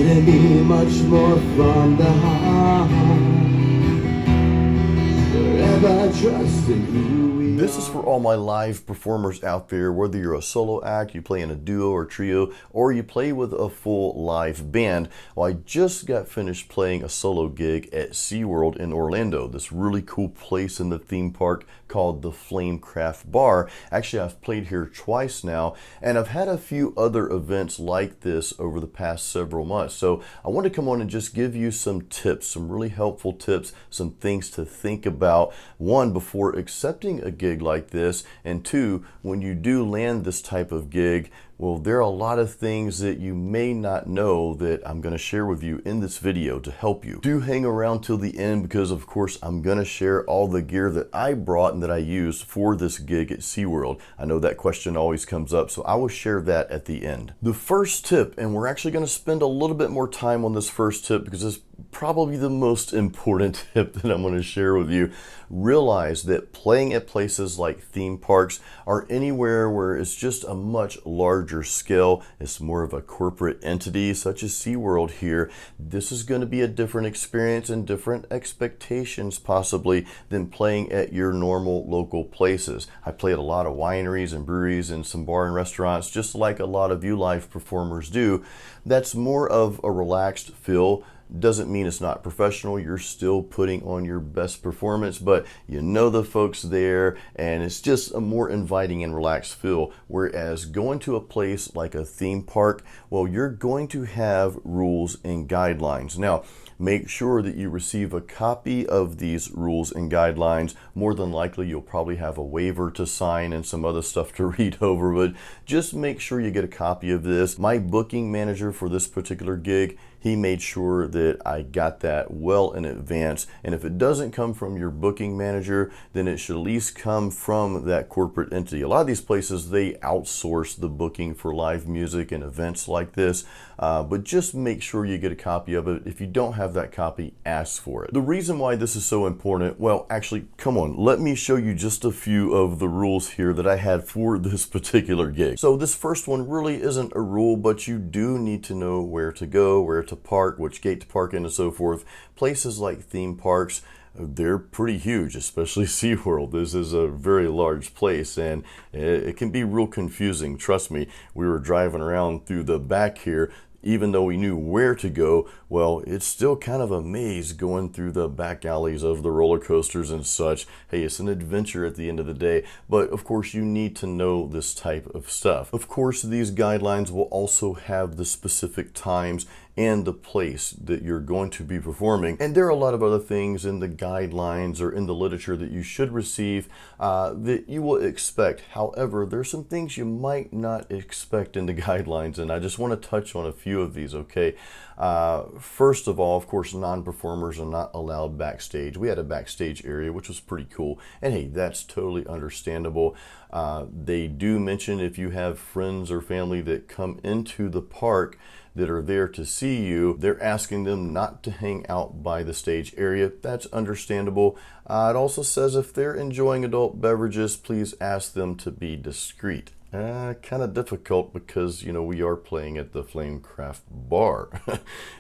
it'd be much more fun to hide. Forever trusting who we This is for all my live performers out there, whether you're a solo act, you play in a duo or trio, or you play with a full live band. Well, I just got finished playing a solo gig at SeaWorld in Orlando, this really cool place in the theme park called the FlameCraft Bar. Actually, I've played here twice now, and I've had a few other events like this over the past several months. So I want to come on and just give you some tips, some really helpful tips, some things to think about. One, before accepting a gig like this, and two, when you do land this type of gig, well, there are a lot of things that you may not know that I'm going to share with you in this video to help you. Do hang around till the end because, of course, I'm going to share all the gear that I brought and that I used for this gig at SeaWorld. I know that question always comes up, so I will share that at the end. The first tip, and we're actually going to spend a little bit more time on this first tip because it's probably the most important tip that I'm going to share with you. Realize that playing at places like theme parks or anywhere where it's just a much larger scale, it's more of a corporate entity such as SeaWorld here, this is going to be a different experience and different expectations possibly than playing at your normal local places. I play at a lot of wineries and breweries and some bar and restaurants, just like a lot of you live performers do. That's more of a relaxed feel. Doesn't mean it's not professional. You're still putting on your best performance, but you know the folks there, and it's just a more inviting and relaxed feel. Whereas going to a place like a theme park, well, you're going to have rules and guidelines. Now, make sure that you receive a copy of these rules and guidelines. More than likely, you'll probably have a waiver to sign and some other stuff to read over, but just make sure you get a copy of this. My booking manager for this particular gig, he made sure that I got that well in advance. And if it doesn't come from your booking manager, then it should at least come from that corporate entity. A lot of these places, they outsource the booking for live music and events like this, but just make sure you get a copy of it. If you don't have that copy, ask for it. The reason why this is so important, well, actually, come on, let me show you just a few of the rules here that I had for this particular gig. So this first one really isn't a rule, but you do need to know where to go, where to park, which gate to park in, and so forth. Places like theme parks, they're pretty huge, especially SeaWorld. This is a very large place, and it can be real confusing. Trust me, we were driving around through the back here. Even though we knew where to go, well, it's still kind of a maze going through the back alleys of the roller coasters and such. Hey, it's an adventure at the end of the day, but of course you need to know this type of stuff. Of course, these guidelines will also have the specific times and the place that you're going to be performing. And there are a lot of other things in the guidelines or in the literature that you should receive that you will expect. However, there's some things you might not expect in the guidelines, and I just want to touch on a few of these, okay? First of all, of course, non-performers are not allowed backstage. We had a backstage area, which was pretty cool. And hey, that's totally understandable. They do mention if you have friends or family that come into the park that are there to see you, they're asking them not to hang out by the stage area. That's understandable. It also says if they're enjoying adult beverages, please ask them to be discreet. Kind of difficult because, you know, we are playing at the FlameCraft Bar.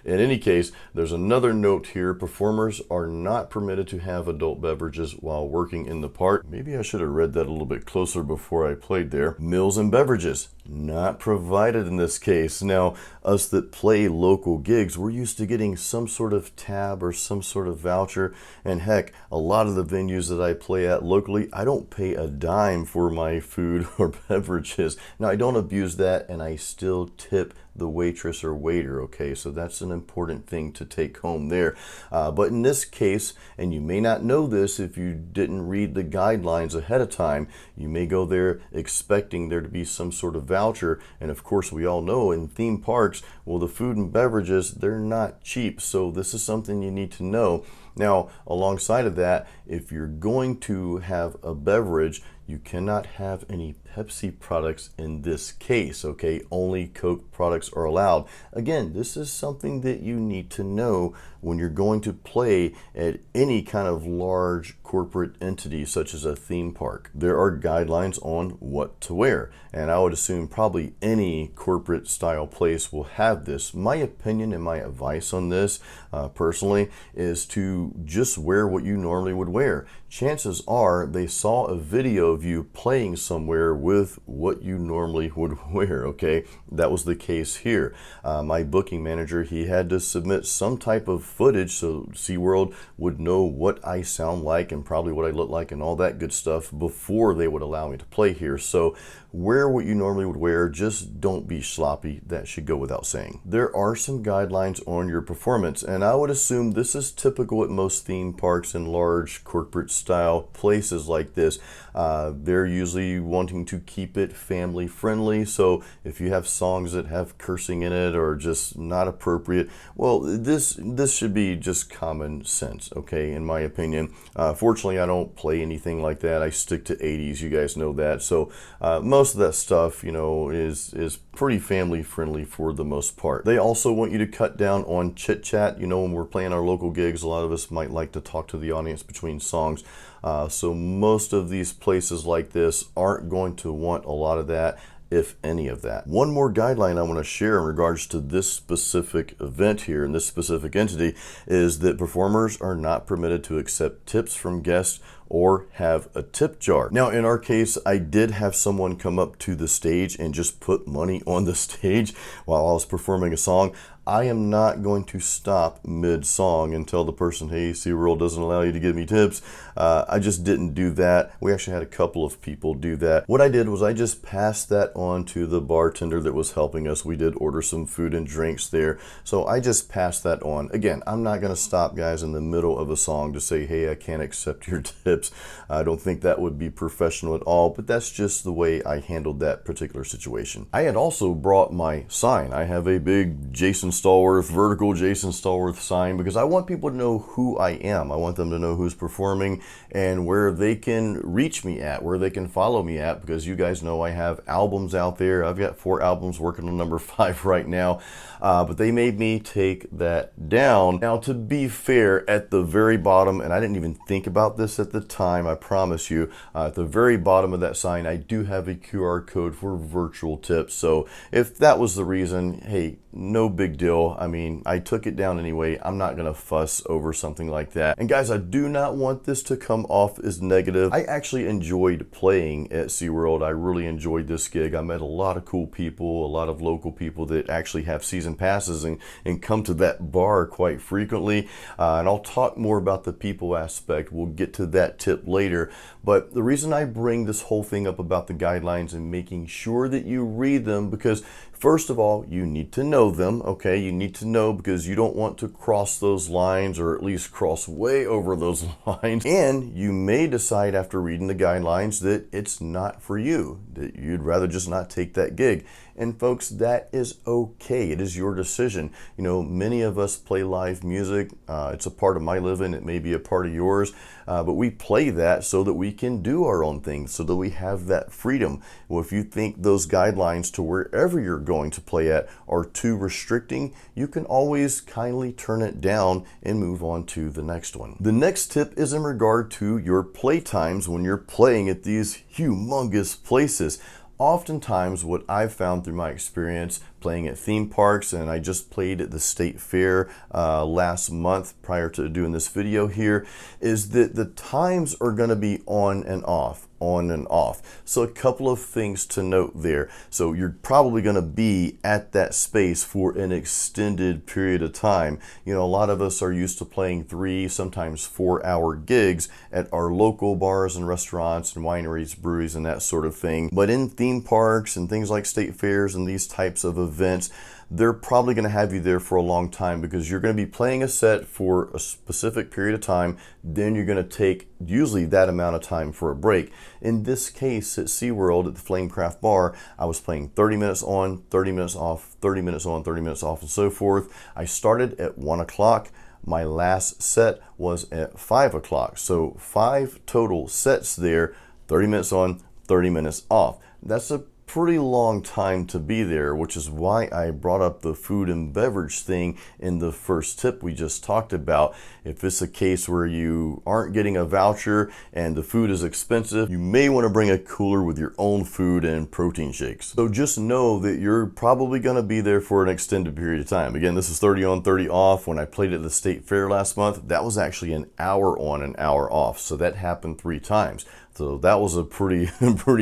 In any case, there's another note here. Performers are not permitted to have adult beverages while working in the park. Maybe I should have read that a little bit closer before I played there. Meals and beverages, not provided in this case. Now, us that play local gigs, we're used to getting some sort of tab or some sort of voucher. And heck, a lot of the venues that I play at locally, I don't pay a dime for my food or beverage. Now, I don't abuse that, and I still tip the waitress or waiter, okay? So that's an important thing to take home there. But in this case, and you may not know this if you didn't read the guidelines ahead of time, you may go there expecting there to be some sort of voucher. And of course, we all know in theme parks, well, the food and beverages, they're not cheap. So this is something you need to know. Now, alongside of that, if you're going to have a beverage, you cannot have any Pepsi products in this case, okay? Only Coke products are allowed. Again, this is something that you need to know when you're going to play at any kind of large corporate entity such as a theme park. There are guidelines on what to wear, and I would assume probably any corporate style place will have this. My opinion and my advice on this personally is to just wear what you normally would wear. Chances are they saw a video of you playing somewhere with what you normally would wear, okay? That was the case here. My booking manager, he had to submit some type of footage so SeaWorld would know what I sound like and probably what I look like and all that good stuff before they would allow me to play here. So wear what you normally would wear, just don't be sloppy. That should go without saying. There are some guidelines on your performance, and I would assume this is typical at most theme parks and large corporate style places like this. They're usually wanting to keep it family friendly, so if you have songs that have cursing in it or just not appropriate, well, this should be just common sense, okay, in my opinion. Fortunately, I don't play anything like that. I stick to 80s, you guys know that, so most of that stuff, you know, is pretty family friendly for the most part. They also want you to cut down on chit chat. You know, when we're playing our local gigs, a lot of us might like to talk to the audience between songs. So most of these places like this aren't going to want a lot of that, if any of that. One more guideline I want to share in regards to this specific event here and this specific entity is that performers are not permitted to accept tips from guests or have a tip jar. Now, in our case, I did have someone come up to the stage and just put money on the stage while I was performing a song. I am not going to stop mid-song and tell the person, hey, SeaWorld doesn't allow you to give me tips. I just didn't do that. We actually had a couple of people do that. What I did was I just passed that on to the bartender that was helping us. We did order some food and drinks there, so I just passed that on. Again, I'm not going to stop guys in the middle of a song to say, hey, I can't accept your tips. I don't think that would be professional at all, but that's just the way I handled that particular situation. I had also brought my sign. I have a big Jason Stallworth, vertical Jason Stallworth sign, because I want people to know who I am. I want them to know who's performing and where they can reach me at, where they can follow me at, because you guys know I have albums out there. I've got 4 albums, working on number 5 right now, but they made me take that down. Now, to be fair, at the very bottom, and I didn't even think about this at the time, I promise you, at the very bottom of that sign, I do have a QR code for virtual tips. So if that was the reason, hey, no big deal. I mean, I took it down anyway. I'm not gonna fuss over something like that. And guys, I do not want this to come off as negative. I actually enjoyed playing at SeaWorld. I really enjoyed this gig. I met a lot of cool people, a lot of local people that actually have season passes and come to that bar quite frequently. And I'll talk more about the people aspect. We'll get to that tip later. But the reason I bring this whole thing up about the guidelines and making sure that you read them, because first of all, you need to know them, okay? You need to know because you don't want to cross those lines, or at least cross way over those lines. And you may decide after reading the guidelines that it's not for you, that you'd rather just not take that gig. And folks, that is okay. It is your decision. You know, many of us play live music. It's a part of my living. It may be a part of yours, but we play that so that we can do our own thing, so that we have that freedom. Well, if you think those guidelines to wherever you're going to play at are too restricting, you can always kindly turn it down and move on to the next one. The next tip is in regard to your play times when you're playing at these humongous places. Oftentimes, what I've found through my experience playing at theme parks, and I just played at the State Fair last month prior to doing this video here, is that the times are going to be on and off. So a couple of things to note there. So you're probably going to be at that space for an extended period of time. You know, a lot of us are used to playing 3, sometimes 4-hour gigs at our local bars and restaurants and wineries, breweries, and that sort of thing. But in theme parks and things like state fairs and these types of events, they're probably going to have you there for a long time, because you're going to be playing a set for a specific period of time. Then you're going to take usually that amount of time for a break. In this case at SeaWorld at the FlameCraft Bar, I was playing 30 minutes on, 30 minutes off, 30 minutes on, 30 minutes off, and so forth. I started at 1 o'clock. My last set was at 5 o'clock. So 5 total sets there, 30 minutes on, 30 minutes off. That's a pretty long time to be there, which is why I brought up the food and beverage thing in the first tip we just talked about. If it's a case where you aren't getting a voucher and the food is expensive, you may want to bring a cooler with your own food and protein shakes. So just know that you're probably going to be there for an extended period of time. Again, this is 30 on, 30 off. When I played at the state fair last month, that was actually an hour on, an hour off. So that happened 3 times. So that was a pretty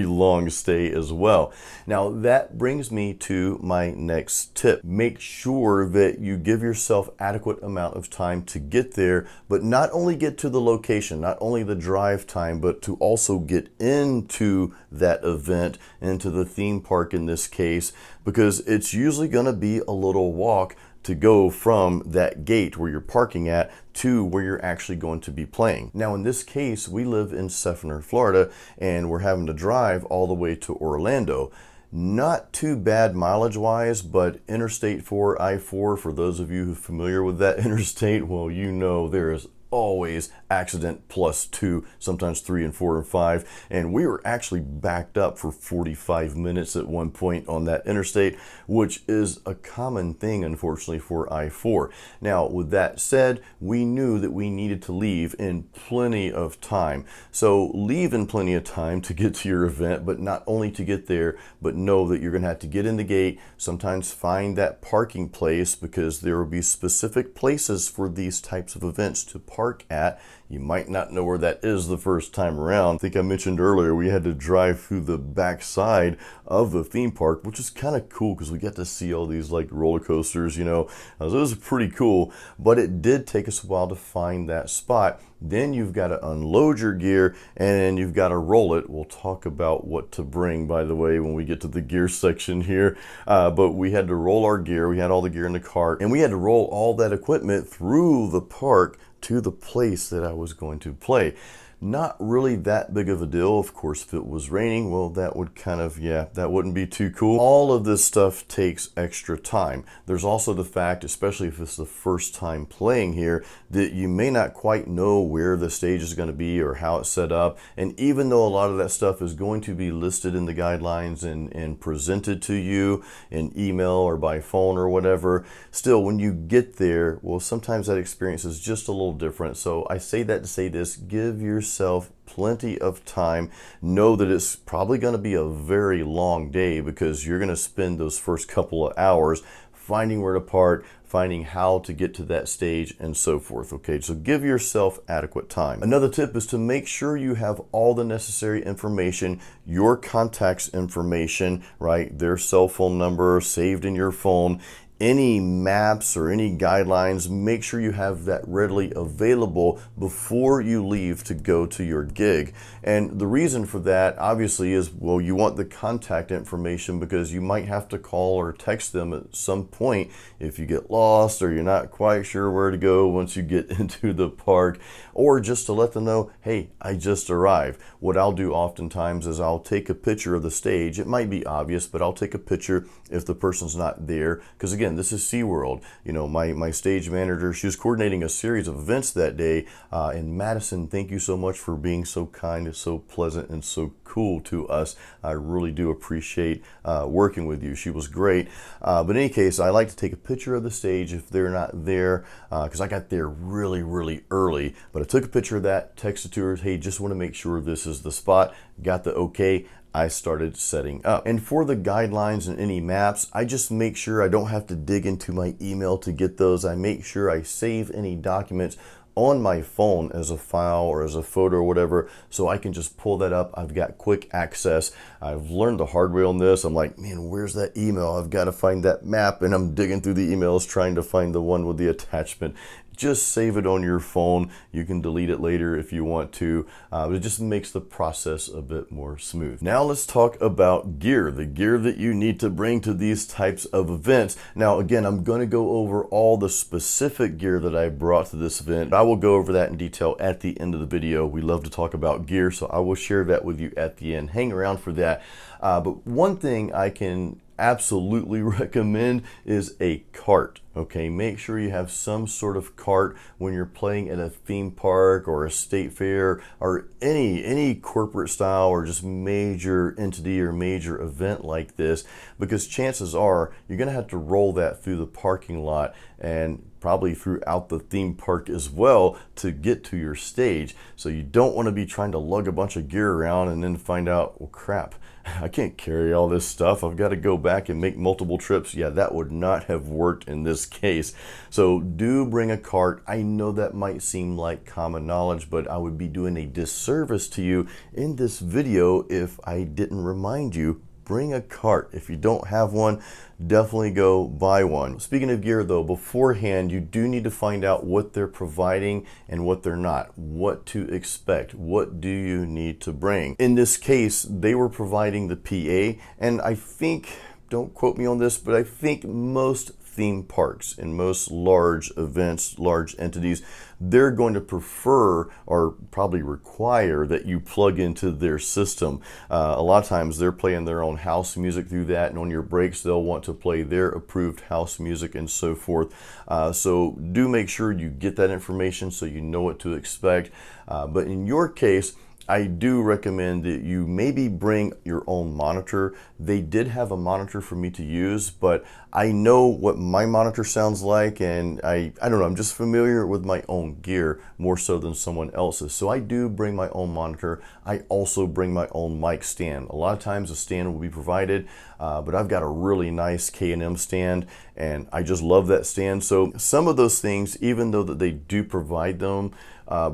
long stay as well. Now that brings me to my next tip. Make sure that you give yourself adequate amount of time to get there, but not only get to the location, not only the drive time, but to also get into that event, into the theme park in this case, because it's usually going to be a little walk to go from that gate where you're parking at to where you're actually going to be playing. Now in this case, we live in Seffner, Florida, and we're having to drive all the way to Orlando. Not too bad mileage wise, but Interstate 4, I-4, for those of you who are familiar with that interstate, well, you know there is always accident +2, sometimes 3 and 4 and 5, and we were actually backed up for 45 minutes at one point on that interstate, which is a common thing unfortunately for I-4. Now with that said, we knew that we needed to leave in plenty of time, so leave in plenty of time to get to your event, but not only to get there, but know that you're gonna have to get in the gate, sometimes find that parking place, because there will be specific places for these types of events to park at. You might not know where that is the first time around. I think I mentioned earlier we had to drive through the back side of the theme park, which is kind of cool because we got to see all these like roller coasters, you know. So it was pretty cool, but it did take us a while to find that spot. Then you've got to unload your gear and you've got to roll it. We'll talk about what to bring, by the way, when we get to the gear section here. But we had to roll our gear. We had all the gear in the cart, and we had to roll all that equipment through the park to the place that I was going to play. Not really that big of a deal. Of course, if it was raining, well, that would kind of, yeah, that wouldn't be too cool. All of this stuff takes extra time. There's also the fact, especially if it's the first time playing here, that you may not quite know where the stage is going to be or how it's set up. And even though a lot of that stuff is going to be listed in the guidelines and presented to you in email or by phone or whatever, still, when you get there, well, sometimes that experience is just a little different. So I say that to say this: give yourself plenty of time. Know that it's probably going to be a very long day, because you're going to spend those first couple of hours finding where to park, finding how to get to that stage, and so forth. Okay, so give yourself adequate time. Another tip is to make sure you have all the necessary information, your contacts information, right? Their cell phone number saved in your phone. Any maps or any guidelines, make sure you have that readily available before you leave to go to your gig. And the reason for that obviously is, well, you want the contact information because you might have to call or text them at some point if you get lost or you're not quite sure where to go once you get into the park, or just to let them know, hey, I just arrived. What I'll do oftentimes is I'll take a picture of the stage. It might be obvious, but I'll take a picture if the person's not there, because again, this is SeaWorld. You know, my stage manager, she was coordinating a series of events that day. And Madison, thank you so much for being so kind and so pleasant and so cool to us. I really do appreciate working with you. She was great. But in any case, I like to take a picture of the stage if they're not there, because I got there really early. But I took a picture of that, texted to her, hey, just want to make sure this is the spot. Got the okay. I started setting up. And for the guidelines and any maps, I just make sure I don't have to dig into my email to get those. I make sure I save any documents on my phone as a file or as a photo or whatever, so I can just pull that up. I've got quick access. I've learned the hard way on this. I'm like, man, where's that email? I've got to find that map, and I'm digging through the emails trying to find the one with the attachment. Just save it on your phone. You can delete it later if you want to, but it just makes the process a bit more smooth. Now let's talk about gear, the gear that you need to bring to these types of events. Now again, I'm going to go over all the specific gear that I brought to this event. I will go over that in detail at the end of the video. We love to talk about gear, so I will share that with you at the end. Hang around for that. But one thing I can absolutely recommend is a cart. Okay, make sure you have some sort of cart when you're playing at a theme park or a state fair or any corporate style or just major entity or major event like this, because chances are you're going to have to roll that through the parking lot and probably throughout the theme park as well to get to your stage. So you don't want to be trying to lug a bunch of gear around and then find out, well, crap, I can't carry all this stuff. I've got to go back and make multiple trips. Yeah, that would not have worked in this case. So do bring a cart. I know that might seem like common knowledge, but I would be doing a disservice to you in this video if I didn't remind you. Bring a cart. If you don't have one, definitely go buy one. Speaking of gear though, beforehand, you do need to find out what they're providing and what they're not, what to expect, what do you need to bring. In this case, they were providing the PA, and I think, don't quote me on this, but I think most theme parks and most large events, large entities, they're going to prefer or probably require that you plug into their system. A lot of times they're playing their own house music through that, and on your breaks they'll want to play their approved house music and so forth. So do make sure you get that information so you know what to expect. But in your case, I do recommend that you maybe bring your own monitor. They did have a monitor for me to use, but I know what my monitor sounds like, and I don't know, I'm just familiar with my own gear more so than someone else's. So I do bring my own monitor. I also bring my own mic stand. A lot of times a stand will be provided, but I've got a really nice K&M stand, and I just love that stand. So some of those things, even though that they do provide them,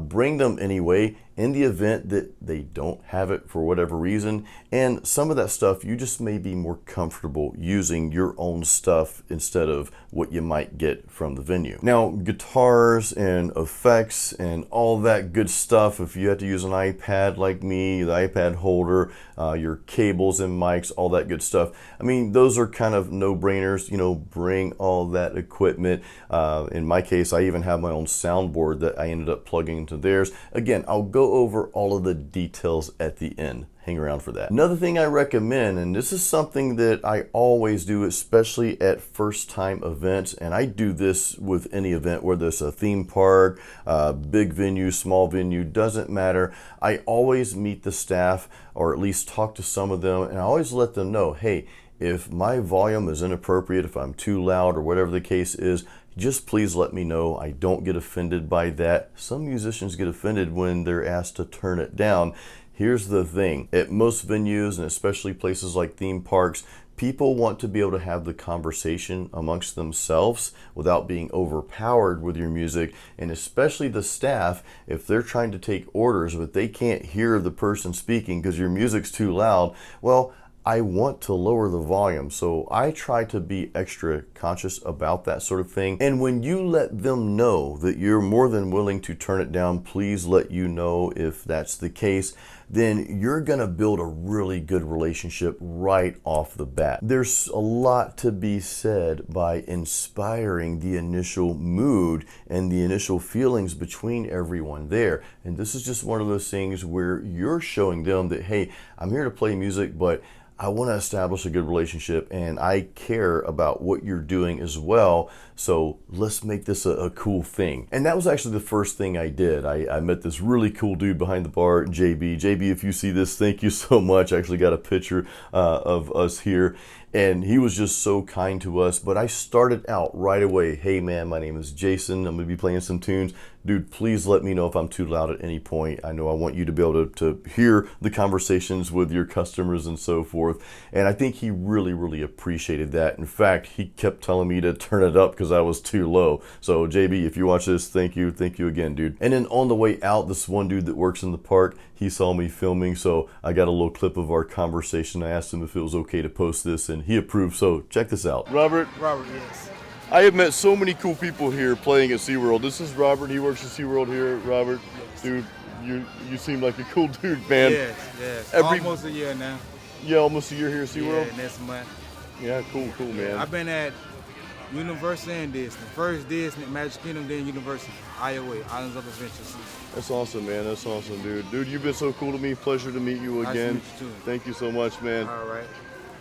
bring them anyway in the event that they don't have it for whatever reason. And some of that stuff you just may be more comfortable using your own stuff instead of what you might get from the venue. Now, guitars and effects and all that good stuff, if you have to use an iPad like me, the iPad holder, your cables and mics, all that good stuff, I mean, those are kind of no-brainers. You know, bring all that equipment. In my case, I even have my own soundboard that I ended up plugging into theirs. Again, I'll go over all of the details at the end. Hang around for that. Another thing I recommend, and this is something that I always do, especially at first time events, and I do this with any event, whether it's a theme park, big venue, small venue, doesn't matter. I always meet the staff, or at least talk to some of them, and I always let them know, hey, if my volume is inappropriate, if I'm too loud or whatever the case is, just please let me know. I don't get offended by that. Some musicians get offended when they're asked to turn it down. Here's the thing, at most venues, and especially places like theme parks, people want to be able to have the conversation amongst themselves without being overpowered with your music. And especially the staff, if they're trying to take orders but they can't hear the person speaking because your music's too loud, well, I want to lower the volume. So I try to be extra conscious about that sort of thing. And when you let them know that you're more than willing to turn it down, please let you know if that's the case, then you're gonna build a really good relationship right off the bat. There's a lot to be said by inspiring the initial mood and the initial feelings between everyone there. And this is just one of those things where you're showing them that, hey, I'm here to play music, but I want to establish a good relationship and I care about what you're doing as well. So let's make this a cool thing. And that was actually the first thing I did. I met this really cool dude behind the bar, JB. JB, if you see this, thank you so much. I actually got a picture of us here. And he was just so kind to us. But I started out right away. Hey man, my name is Jason. I'm gonna be playing some tunes. Dude, please let me know if I'm too loud at any point. I know I want you to be able to hear the conversations with your customers and so forth. And I think he really, really appreciated that. In fact, he kept telling me to turn it up because I was too low. So JB, if you watch this, thank you again, dude. And then on the way out, this one dude that works in the park, he saw me filming, so I got a little clip of our conversation. I asked him if it was okay to post this, and he approved, so check this out. Robert, Yes. I have met so many cool people here playing at SeaWorld. This is Robert, he works at SeaWorld here. Robert, Yes. Dude, you seem like a cool dude, man. Yes. Almost a year now. Yeah, almost a year here at SeaWorld? Yeah, next month. Yeah, cool, man. I've been at Universal and Disney. First Disney, Magic Kingdom, then Universal, Iowa, Islands of Adventure. That's awesome, man. That's awesome, dude. Dude, you've been so cool to me. Pleasure to meet you again. Nice to meet you too. Thank you so much, man. All right.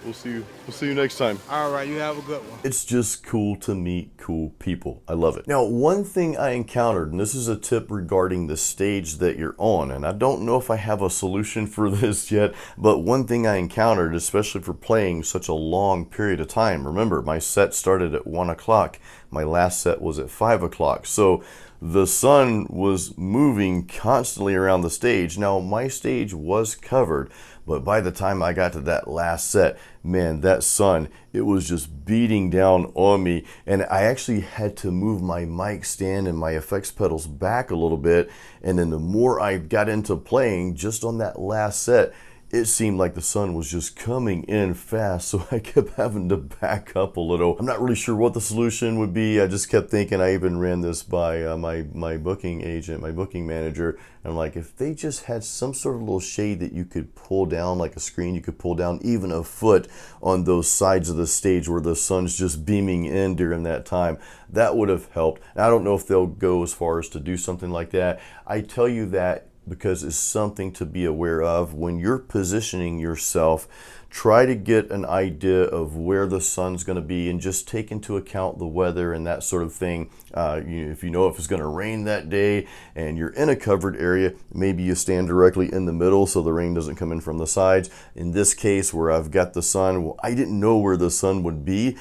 We'll see you next time. All right, you have a good one. It's just cool to meet cool people. I love it. Now, one thing I encountered, and this is a tip regarding the stage that you're on, and I don't know if I have a solution for this yet, but one thing I encountered, especially for playing such a long period of time, remember, my set started at 1 o'clock. My last set was at 5 o'clock. So the sun was moving constantly around the stage. Now, my stage was covered, but by the time I got to that last set, man, that sun, it was just beating down on me. And I actually had to move my mic stand and my effects pedals back a little bit. And then the more I got into playing just on that last set, it seemed like the sun was just coming in fast, so I kept having to back up a little. I'm not really sure what the solution would be. I just kept thinking, I even ran this by my booking agent, my booking manager. And I'm like, if they just had some sort of little shade that you could pull down, like a screen you could pull down even a foot on those sides of the stage where the sun's just beaming in during that time, that would have helped. And I don't know if they'll go as far as to do something like that. I tell you that because it's something to be aware of when you're positioning yourself. Try to get an idea of where the sun's going to be and just take into account the weather and that sort of thing. If you know if it's going to rain that day and you're in a covered area, maybe you stand directly in the middle so the rain doesn't come in from the sides. In this case where I've got the sun, well, I didn't know where the sun would be,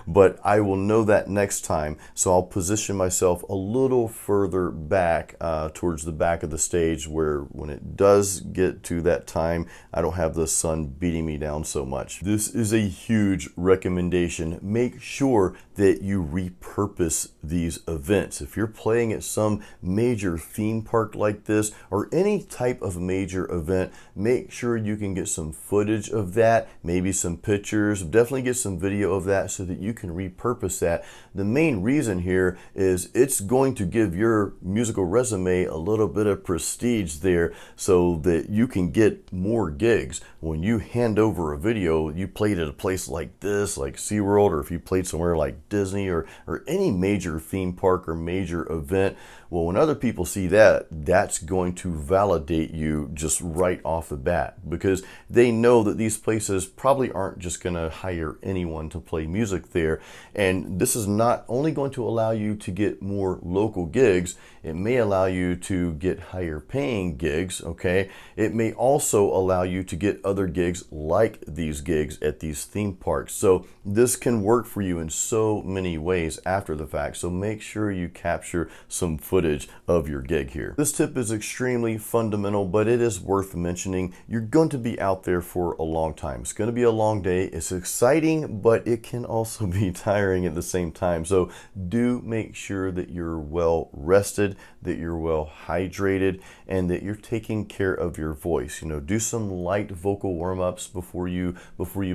but I will know that next time. So I'll position myself a little further back towards the back of the stage where when it does get to that time, I don't have the sun beating me down so much. This is a huge recommendation. Make sure that you repurpose these events. If you're playing at some major theme park like this or any type of major event, make sure you can get some footage of that, maybe some pictures, definitely get some video of that so that you can repurpose that. The main reason here is it's going to give your musical resume a little bit of prestige there so that you can get more gigs. When you hand over a video, you played at a place like this, like SeaWorld, or if you played somewhere like Disney or any major theme park or major event, well, when other people see that, that's going to validate you just right off the bat because they know that these places probably aren't just going to hire anyone to play music there. And this is not only going to allow you to get more local gigs, it may allow you to get higher paying gigs, okay? It may also allow you to get other gigs like these gigs at these theme parks. So this can work for you in so many ways after the fact. So make sure you capture some footage of your gig here. This tip is extremely fundamental, but it is worth mentioning. You're going to be out there for a long time. It's going to be a long day. It's exciting, but it can also be tiring at the same time. So do make sure that you're well rested, that you're well hydrated, and that you're taking care of your voice. You know, do some light vocal warm-ups before you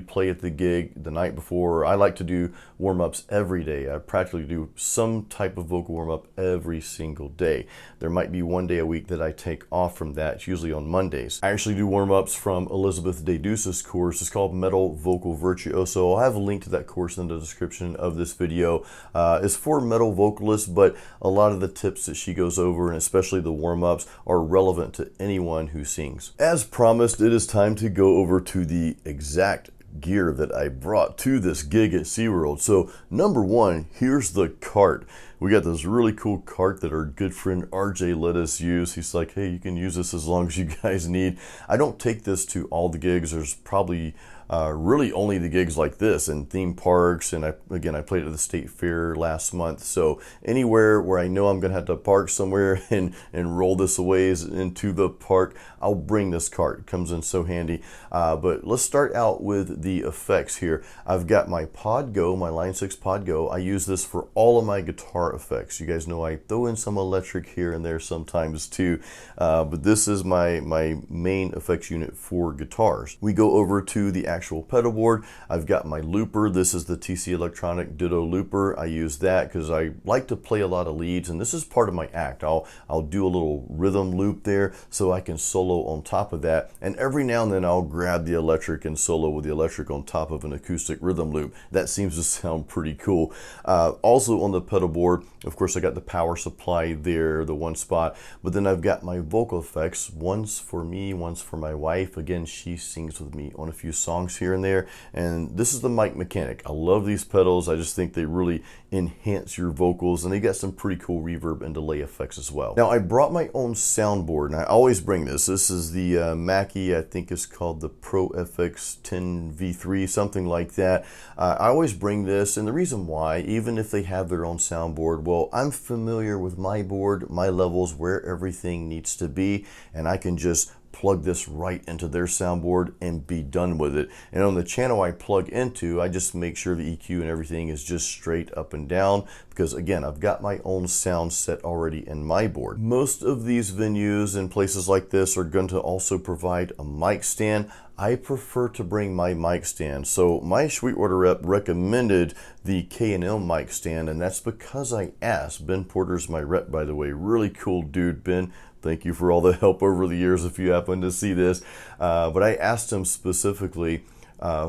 play at the gig the night before. I like to do warm-ups every day. I practically do some type of vocal warm-up every single day. There might be one day a week that I take off from that. It's usually on Mondays. I actually do warm-ups from Elizabeth DeDuce's course. It's called Metal Vocal Virtuoso. I'll have a link to that course in the description of this video. It's for metal vocalists, but a lot of the tips that she goes over, and especially the warm-ups, are relevant to anyone who sings. As promised, it is time to go over to the exact gear that I brought to this gig at SeaWorld. So number one, here's the cart. We got this really cool cart that our good friend RJ let us use. He's like, hey, you can use this as long as you guys need. I don't take this to all the gigs. There's probably really only the gigs like this in theme parks, and I played at the state fair last month, so anywhere where I know I'm gonna have to park somewhere and roll this away into the park, I'll bring this cart. It comes in so handy. But let's start out with the effects here. I've got my Pod Go, my Line 6 Pod Go. I use this for all of my guitar effects. You guys know I throw in some electric here and there sometimes too, but this is my main effects unit for guitars. We go over to the actual pedal board. I've got my looper. This is the TC Electronic Ditto looper. I use that because I like to play a lot of leads, and this is part of my act. I'll do a little rhythm loop there so I can solo on top of that, and every now and then I'll grab the electric and solo with the electric on top of an acoustic rhythm loop. That seems to sound pretty cool. Also on the pedal board, of course, I got the power supply there, the one spot, but then I've got my vocal effects. One's for me, one's for my wife. Again, she sings with me on a few songs songs here and there. And this is the mic mechanic. I love these pedals. I just think they really enhance your vocals, and they got some pretty cool reverb and delay effects as well. Now I brought my own soundboard, and I always bring this. This is the Mackie, I think it's called the Pro FX 10 V3, something like that. I always bring this, and the reason why, even if they have their own soundboard, well, I'm familiar with my board, my levels, where everything needs to be, and I can just plug this right into their soundboard and be done with it. And on the channel I plug into, I just make sure the EQ and everything is just straight up and down, because again, I've got my own sound set already in my board. Most of these venues and places like this are going to also provide a mic stand. I prefer to bring my mic stand. So my Sweetwater rep recommended the K&M mic stand, and that's because I asked. Ben Porter's my rep, by the way. Really cool dude, Ben. Thank you for all the help over the years if you happen to see this. But I asked him specifically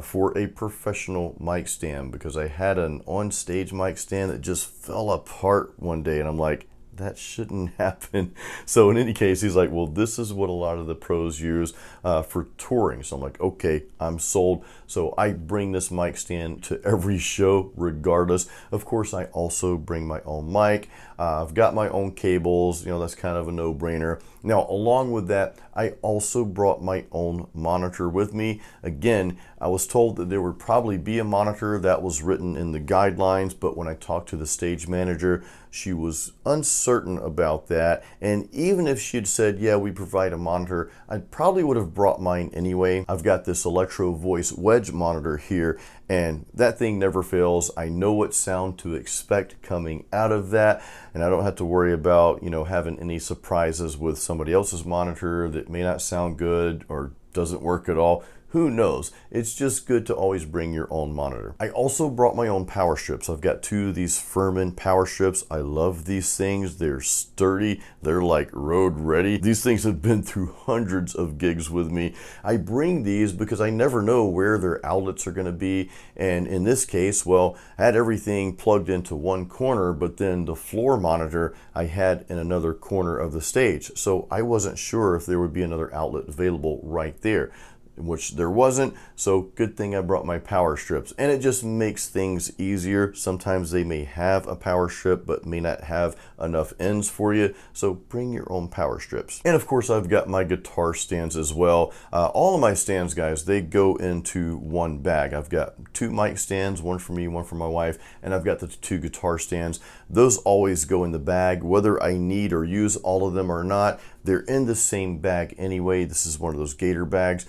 for a professional mic stand, because I had an on-stage mic stand that just fell apart one day, and I'm like, that shouldn't happen. So in any case, he's like, well, this is what a lot of the pros use for touring. So I'm like, okay, I'm sold. So I bring this mic stand to every show regardless. Of course, I also bring my own mic. I've got my own cables, you know, that's kind of a no-brainer. Now, along with that, I also brought my own monitor with me. Again, I was told that there would probably be a monitor that was written in the guidelines, but when I talked to the stage manager, she was uncertain about that. And even if she'd said, yeah, we provide a monitor, I probably would have brought mine anyway. I've got this Electro Voice wedge monitor here, and that thing never fails. I know what sound to expect coming out of that, and I don't have to worry about, you know, having any surprises with somebody else's monitor that may not sound good or doesn't work at all. Who knows? It's just good to always bring your own monitor. I also brought my own power strips. I've got two of these Furman power strips. I love these things. They're sturdy. They're like road ready. These things have been through hundreds of gigs with me. I bring these because I never know where their outlets are going to be. And in this case, well, I had everything plugged into one corner, but then the floor monitor I had in another corner of the stage. So I wasn't sure if there would be another outlet available right there, which there wasn't. So good thing I brought my power strips, and it just makes things easier. Sometimes they may have a power strip but may not have enough ends for you, so bring your own power strips. And of course, I've got my guitar stands as well. All of my stands, guys, they go into one bag. I've got two mic stands, one for me, one for my wife, and I've got the two guitar stands. Those always go in the bag, whether I need or use all of them or not. They're in the same bag anyway. This is one of those gator bags.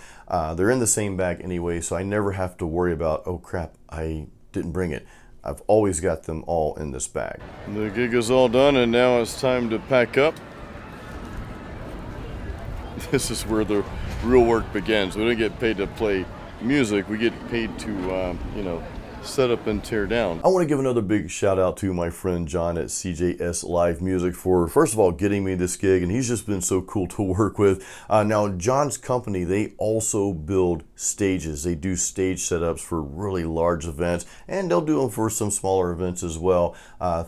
They're in the same bag anyway, so I never have to worry about, oh crap, I didn't bring it. I've always got them all in this bag. The gig is all done, and now it's time to pack up. This is where the real work begins. We don't get paid to play music. We get paid to, you know, set up and tear down. I want to give another big shout out to my friend John at CJS Live Music for, first of all, getting me this gig, and he's just been so cool to work with. Now, John's company, they also build stages. They do stage setups for really large events, and they'll do them for some smaller events as well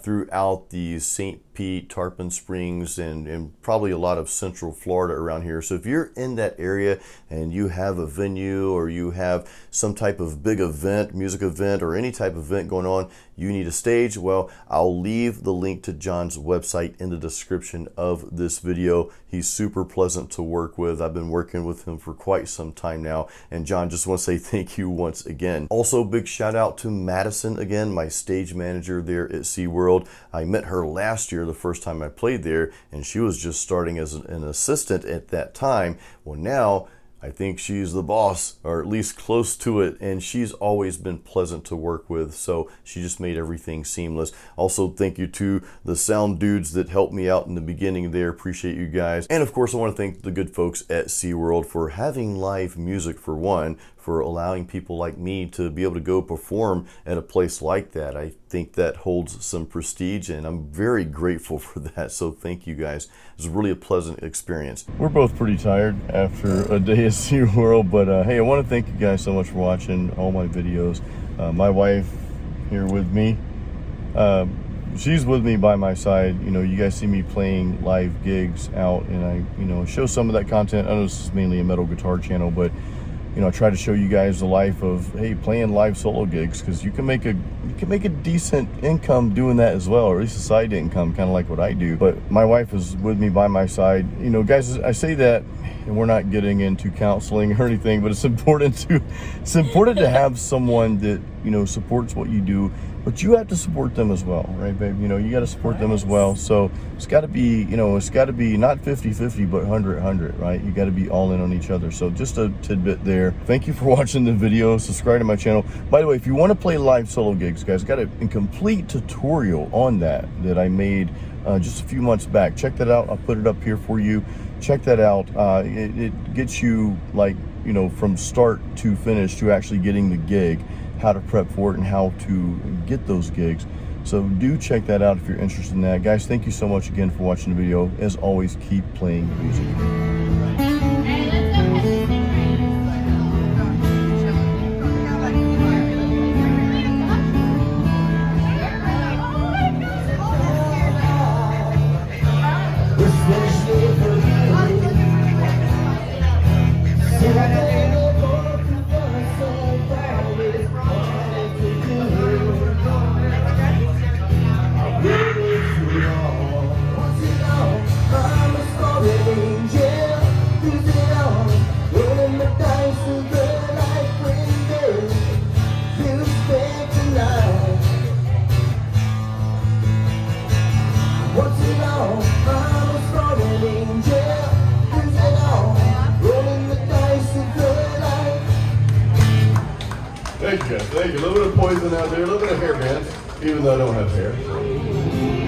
throughout the St. Pete, Tarpon Springs, and probably a lot of Central Florida around here. So if you're in that area and you have a venue or you have some type of big event, music event, or any type of event going on, you need a stage, well, I'll leave the link to John's website in the description of this video. He's super pleasant to work with. I've been working with him for quite some time now, and John, just want to say thank you once again. Also, big shout out to Madison again, my stage manager there at SeaWorld. I met her last year, the first time I played there, and she was just starting as an assistant at that time. Well, now I think she's the boss, or at least close to it, and she's always been pleasant to work with, so she just made everything seamless. Also, thank you to the sound dudes that helped me out in the beginning there. Appreciate you guys. And of course, I want to thank the good folks at SeaWorld for having live music, for one, for allowing people like me to be able to go perform at a place like that. I think that holds some prestige, and I'm very grateful for that, so thank you guys. It was really a pleasant experience. We're both pretty tired after a day at SeaWorld, but hey, I want to thank you guys so much for watching all my videos. My wife here with me, she's with me by my side. You know, you guys see me playing live gigs out, and I, you know, show some of that content. I know this is mainly a metal guitar channel, but you know, I try to show you guys the life of, hey, playing live solo gigs, because you can make a decent income doing that as well, or at least a side income, kind of like what I do. But my wife is with me by my side. You know, guys, I say that, and we're not getting into counseling or anything, but it's important to have someone that, you know, supports what you do. But you have to support them as well, right, babe? You know, you got to support them as well. So it's got to be, you know, it's got to be not 50-50, but 100-100, right? You got to be all in on each other. So just a tidbit there. Thank you for watching the video. Subscribe to my channel. By the way, if you want to play live solo gigs, guys, got a complete tutorial on that I made just a few months back. Check that out. I'll put it up here for you. Check that out. It gets you, like, you know, from start to finish to actually getting the gig, how to prep for it, and how to get those gigs. So do check that out if you're interested in that. Guys, thank you so much again for watching the video. As always, keep playing music. Thank you, guys. Thank you. A little bit of poison out there, a little bit of hair bands, even though I don't have hair.